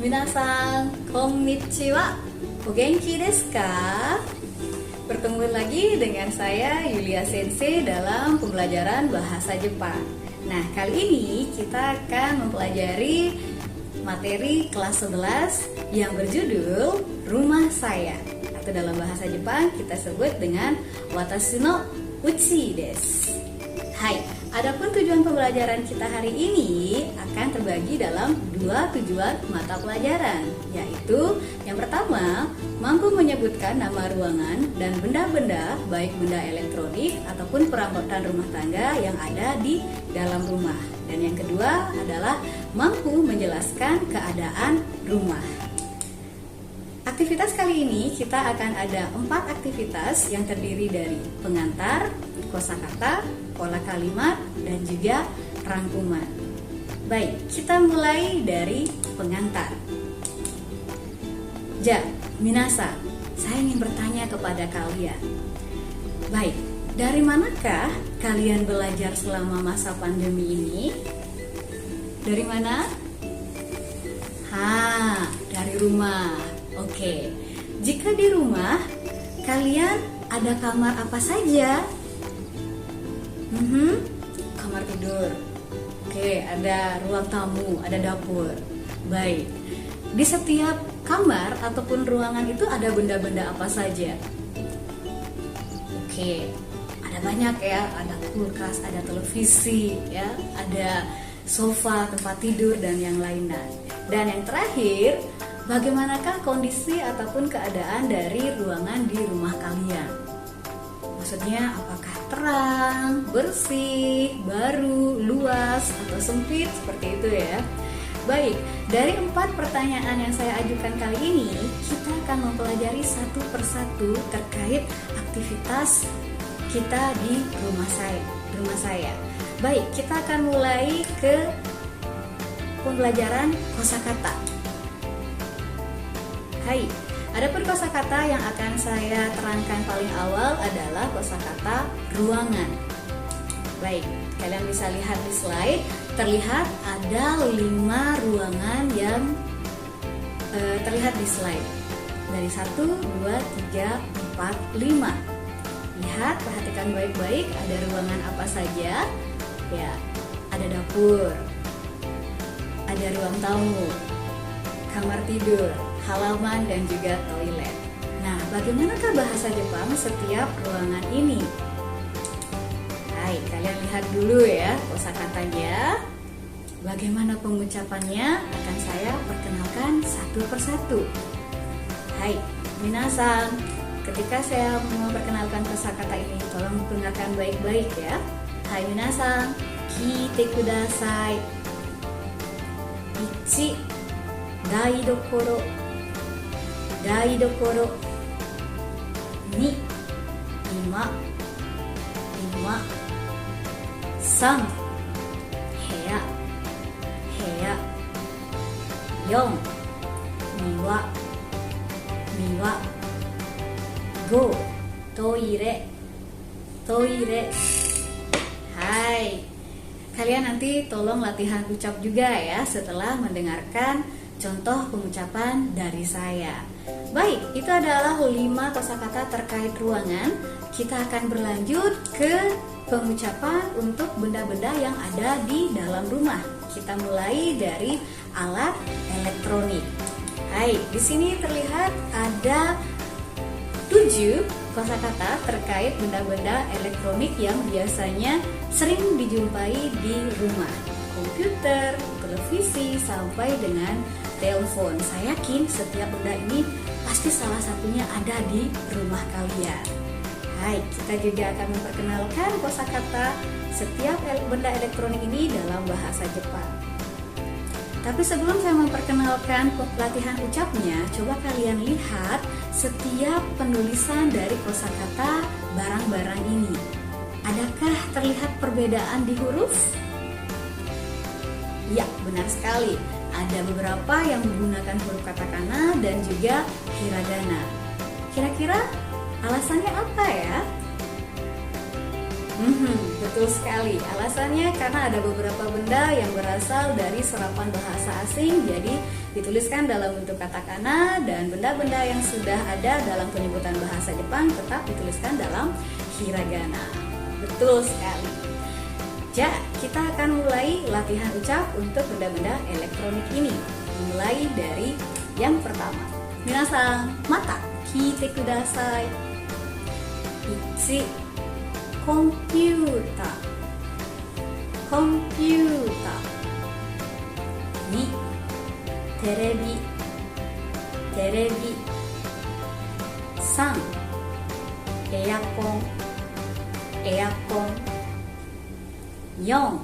Minasan, konnichiwa. O genki desu ka? Bertemu lagi dengan saya Yulia Sensei dalam pembelajaran bahasa Jepang. Nah, kali ini kita akan mempelajari materi kelas 11 yang berjudul Rumah Saya, atau dalam bahasa Jepang kita sebut dengan Watashi no uchi desu. Hai, adapun tujuan pembelajaran kita hari ini akan terbagi dalam dua tujuan mata pelajaran, yaitu yang pertama, mampu menyebutkan nama ruangan dan benda-benda, baik benda elektronik ataupun perabotan rumah tangga yang ada di dalam rumah. Dan yang kedua adalah mampu menjelaskan keadaan rumah. Aktivitas kali ini kita akan ada 4 aktivitas yang terdiri dari pengantar, kosakata, pola kalimat, dan juga rangkuman. Baik, kita mulai dari pengantar. Minasan, saya ingin bertanya kepada kalian. Baik, dari manakah kalian belajar selama masa pandemi ini? Dari mana? Dari rumah. Oke, jika di rumah, kalian ada kamar apa saja? Kamar tidur. Oke, ada ruang tamu, ada dapur. Baik, di setiap kamar ataupun ruangan itu ada benda-benda apa saja? Oke, ada banyak ya, ada kulkas, ada televisi, ya, ada sofa, tempat tidur, dan yang lainnya. Dan yang terakhir, bagaimanakah kondisi ataupun keadaan dari ruangan di rumah kalian? Maksudnya apakah terang, bersih, baru, luas, atau sempit, seperti itu ya. Baik, dari 4 pertanyaan yang saya ajukan kali ini, kita akan mempelajari satu persatu terkait aktivitas kita di rumah saya. Baik, kita akan mulai ke pembelajaran kosakata. Hai, adapun kosakata yang akan saya terangkan paling awal adalah kosakata ruangan. Baik, kalian bisa lihat di slide, terlihat ada 5 ruangan yang terlihat di slide. Dari 1, 2, 3, 4, 5. Lihat, perhatikan baik-baik, ada ruangan apa saja? Ya, ada dapur, ada ruang tamu, kamar tidur, halaman, dan juga toilet. Nah, bagaimanakah bahasa Jepang setiap ruangan ini? Hai, kalian lihat dulu ya kosakatanya. Bagaimana pengucapannya akan saya perkenalkan satu persatu. Hai, minasan, ketika saya memperkenalkan kosakata ini, tolong dengarkan baik-baik ya. Hai minasan, kiite kudasai. 1. 台所 2. 今 3. 部屋 4. 庭 5. トイレ Hai, kalian nanti tolong latihan ucap juga ya setelah mendengarkan contoh pengucapan dari saya. Baik, itu adalah 5 kosakata terkait ruangan. Kita akan berlanjut ke pengucapan untuk benda-benda yang ada di dalam rumah. Kita mulai dari alat elektronik. Hai, di sini terlihat ada 7 kosakata terkait benda-benda elektronik yang biasanya sering dijumpai di rumah. Komputer, televisi, sampai dengan telepon. Saya yakin setiap benda ini pasti salah satunya ada di rumah kalian. Hai, kita juga akan memperkenalkan kosakata setiap benda elektronik ini dalam bahasa Jepang. Tapi sebelum saya memperkenalkan latihan ucapnya, coba kalian lihat setiap penulisan dari kosakata barang-barang ini. Adakah terlihat perbedaan di huruf? Ya, benar sekali. Ada beberapa yang menggunakan huruf katakana dan juga hiragana. Kira-kira alasannya apa ya? Betul sekali. Alasannya karena ada beberapa benda yang berasal dari serapan bahasa asing, jadi dituliskan dalam bentuk katakana, dan benda-benda yang sudah ada dalam penyebutan bahasa Jepang tetap dituliskan dalam hiragana. Betul sekali. Ja, kita akan mulai latihan ucap untuk benda-benda elektronik ini. Mulai dari yang pertama. Minasan, mata kiite kudasai. 1. コンピューターコンピューター2テレビテレビ3エアコンエアコン4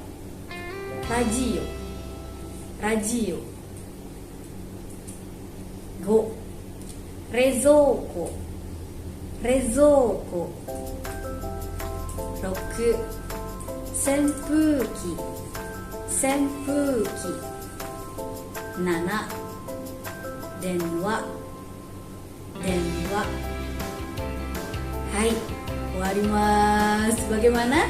ラジオラジオ5冷蔵庫冷蔵庫6扇風機扇風機7電話電話はい、終わります。Bagaimana?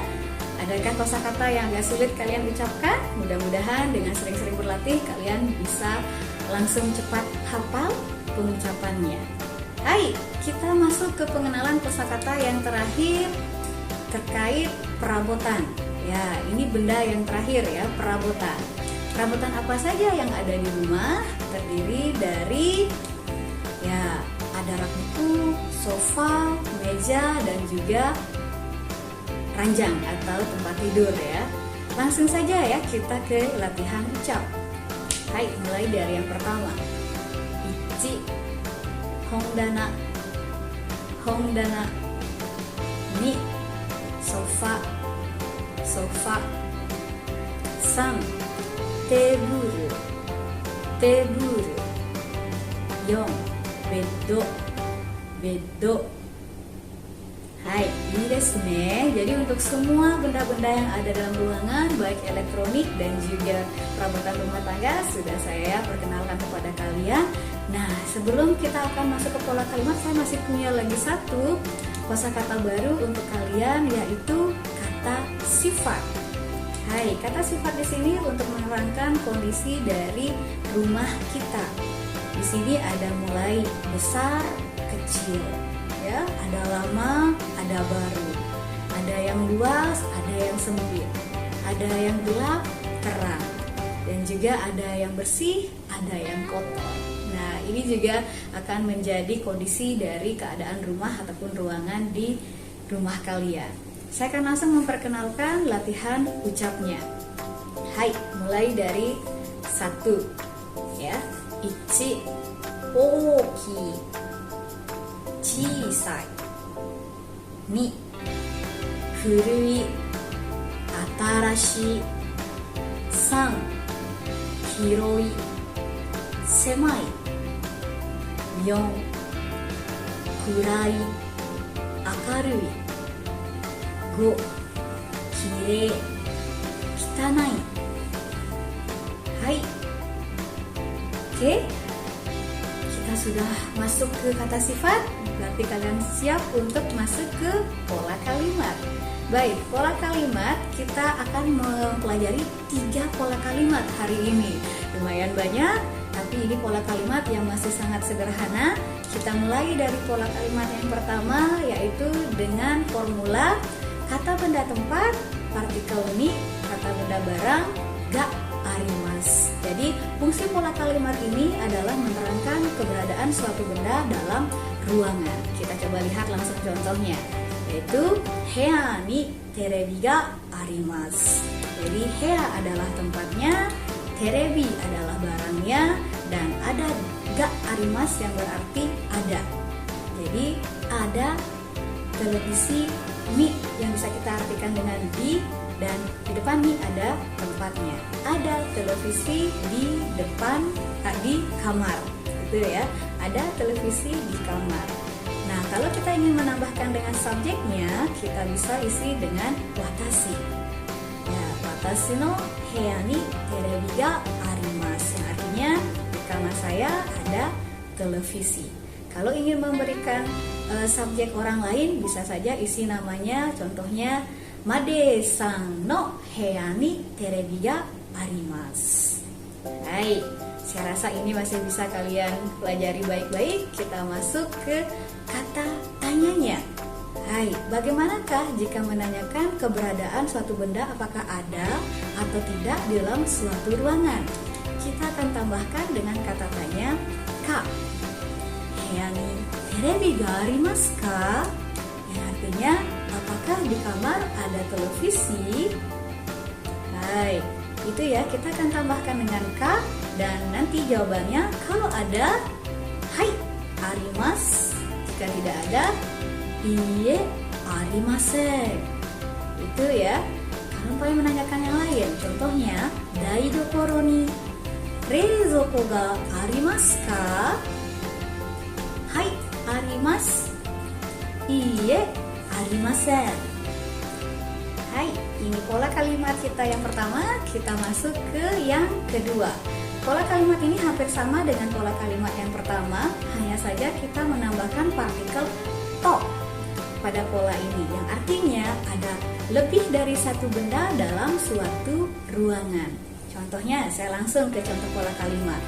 Adakah kosakata yang agak sulit kalian ucapkan? Mudah-mudahan dengan sering-sering berlatih kalian bisa langsung cepat hafal pengucapannya. Hai, kita masuk ke pengenalan kosakata yang terakhir terkait perabotan. Ya, ini benda yang terakhir ya, perabotan. Perabotan apa saja yang ada di rumah? Terdiri dari ya, ada rak buku, sofa, meja, dan juga ranjang atau tempat tidur ya. Langsung saja ya kita ke latihan ucap. Hai, mulai dari yang pertama. 1. 本棚本棚 2. ソファソファ3. テーブルテーブル4. ベッドベッド Hai, iniですね. Jadi untuk semua benda-benda yang ada dalam ruangan, baik elektronik dan juga perabotan rumah tangga, sudah saya perkenalkan kepada kalian. Nah, sebelum kita akan masuk ke pola kalimat, saya masih punya lagi satu kosakata baru untuk kalian, yaitu kata sifat. Hai, kata sifat di sini untuk menerangkan kondisi dari rumah kita. Di sini ada mulai besar, kecil, ya, ada lama, ada baru, ada yang luas, ada yang sempit, ada yang gelap, terang, dan juga ada yang bersih, ada yang kotor. Nah, ini juga akan menjadi kondisi dari keadaan rumah ataupun ruangan di rumah kalian. Saya akan langsung memperkenalkan latihan ucapnya. Hai, mulai dari 1 ya. 1. Oki 小さい 2. 古い新しい 3. 広い狭い 4. 暗い明るい 5. きれい汚い。はい、oke, kita sudah masuk ke kata sifat. Berarti kalian siap untuk masuk ke pola kalimat. Baik, pola kalimat kita akan mempelajari 3 pola kalimat hari ini. Lumayan banyak, tapi ini pola kalimat yang masih sangat sederhana. Kita mulai dari pola kalimat yang pertama, yaitu dengan formula kata benda tempat, partikel ni, kata benda barang, ga arimas. Jadi fungsi pola kalimat ini adalah menerangkan keberadaan suatu benda dalam ruangan. Kita coba lihat langsung contohnya, yaitu hea ni terebi ga arimas. Jadi hea adalah tempatnya, terebi adalah barangnya, dan ada ga arimas yang berarti ada. Jadi ada televisi mi yang bisa kita artikan dengan di, dan di depan mi ada tempatnya. Ada televisi di depan, di kamar, gitu ya. Ada televisi di kamar. Nah, kalau kita ingin menambahkan dengan subjeknya, kita bisa isi dengan watashi. Ya, watashi no hea ni terebi ga arimasu, yang artinya di kamar saya ada televisi. Kalau ingin memberikan subjek orang lain, bisa saja isi namanya, contohnya Made-san no heya ni terebi ga arimasu. Hai, saya rasa ini masih bisa kalian pelajari baik-baik. Kita masuk ke kata tanyanya. Hai, bagaimanakah jika menanyakan keberadaan suatu benda apakah ada atau tidak di dalam suatu ruangan? Kita akan tambahkan dengan kata tanya ka. Heya ni terebi ga arimasu ka? Yang artinya, apakah di kamar ada televisi? Hai, itu ya, kita akan tambahkan dengan ka dan nanti jawabannya kalau ada, hai, arimasu. Jika tidak ada, iie, arimasen. Itu ya. Kalau kalian menanyakan yang lain, contohnya, daidokoro ni reizoko ga arimasu ka? Hai, arimasu. Iie, arimasen. Hai, ini pola kalimat kita yang pertama. Kita masuk ke yang kedua. Pola kalimat ini hampir sama dengan pola kalimat yang pertama, hanya saja kita menambahkan partikel to pada pola ini, yang artinya ada lebih dari satu benda dalam suatu ruangan. Contohnya, saya langsung ke contoh pola kalimat.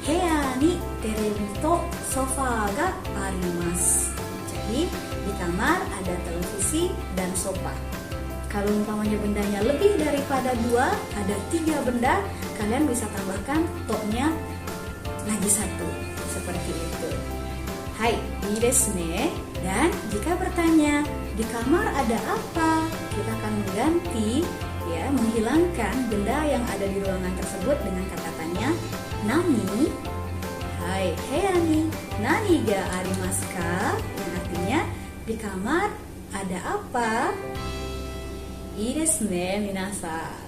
Heya ni terebi to sofa ga arimasu. Jadi, di kamar ada televisi dan sofa. Kalau umpamanya bendanya lebih daripada 2, ada 3 benda, kalian bisa tambahkan to-nya lagi 1. Seperti itu. Hai, ii desu ne. Dan jika bertanya, di kamar ada apa? Kita akan mengganti, ya, menghilangkan benda yang ada di ruangan tersebut dengan kata tanya nani. Hai, heya ni nani ga arimasu ka? Yang artinya, di kamar ada apa? Ii desu ne, minasan.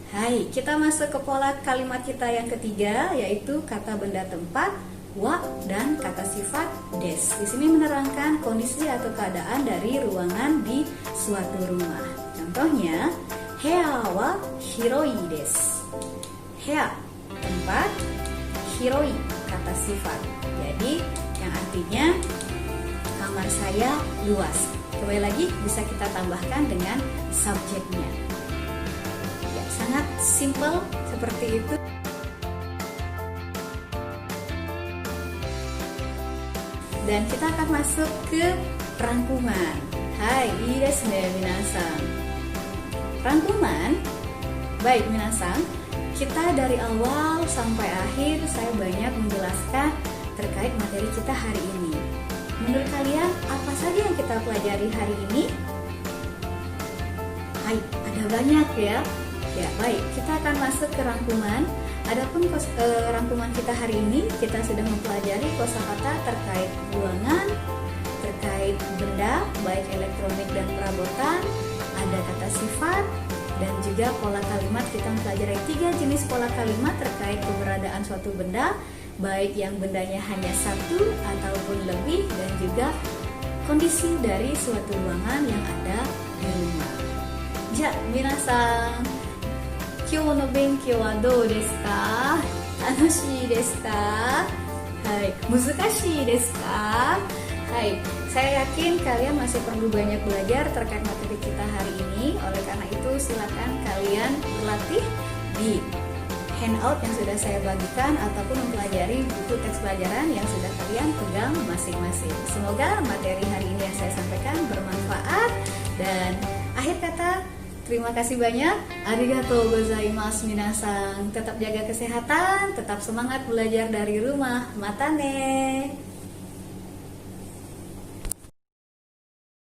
Hai, kita masuk ke pola kalimat kita yang ketiga, yaitu kata benda tempat, wa, dan kata sifat des. Di sini menerangkan kondisi atau keadaan dari ruangan di suatu rumah. Contohnya, heya wa hiroi desu. Heya, tempat, hiroi, kata sifat. Jadi, yang artinya kamar saya luas. Kembali lagi bisa kita tambahkan dengan subjeknya. Ya, sangat simple seperti itu. Dan kita akan masuk ke rangkuman. Hai, ii desu ne, minasan. Rangkuman. Baik, minasan. Kita dari awal sampai akhir saya banyak menjelaskan terkait materi kita hari ini. Menurut kalian, apa saja yang kita pelajari hari ini? Hai, ada banyak ya. Ya, baik, kita akan masuk ke rangkuman. Adapun rangkuman kita hari ini, kita sudah mempelajari kosakata terkait ruangan, terkait benda, baik elektronik dan perabotan, ada kata sifat, dan juga pola kalimat. Kita mempelajari 3 jenis pola kalimat terkait keberadaan suatu benda, baik yang bendanya hanya 1 ataupun lebih, dan juga kondisi dari suatu ruangan yang ada di rumah. Ja, minasan, kyou no benkyou wa dou desu ka? Tanoshii desu ka? Hai, muzukashii desu ka? Hai, saya yakin kalian masih perlu banyak belajar terkait materi kita hari ini. Oleh karena itu, silakan kalian berlatih di handout yang sudah saya bagikan ataupun mempelajari buku teks pelajaran yang sudah kalian pegang masing-masing. Semoga materi hari ini yang saya sampaikan bermanfaat. Dan akhir kata, terima kasih banyak. Arigatou gozaimasu minasan. Tetap jaga kesehatan, tetap semangat belajar dari rumah. Mata ne.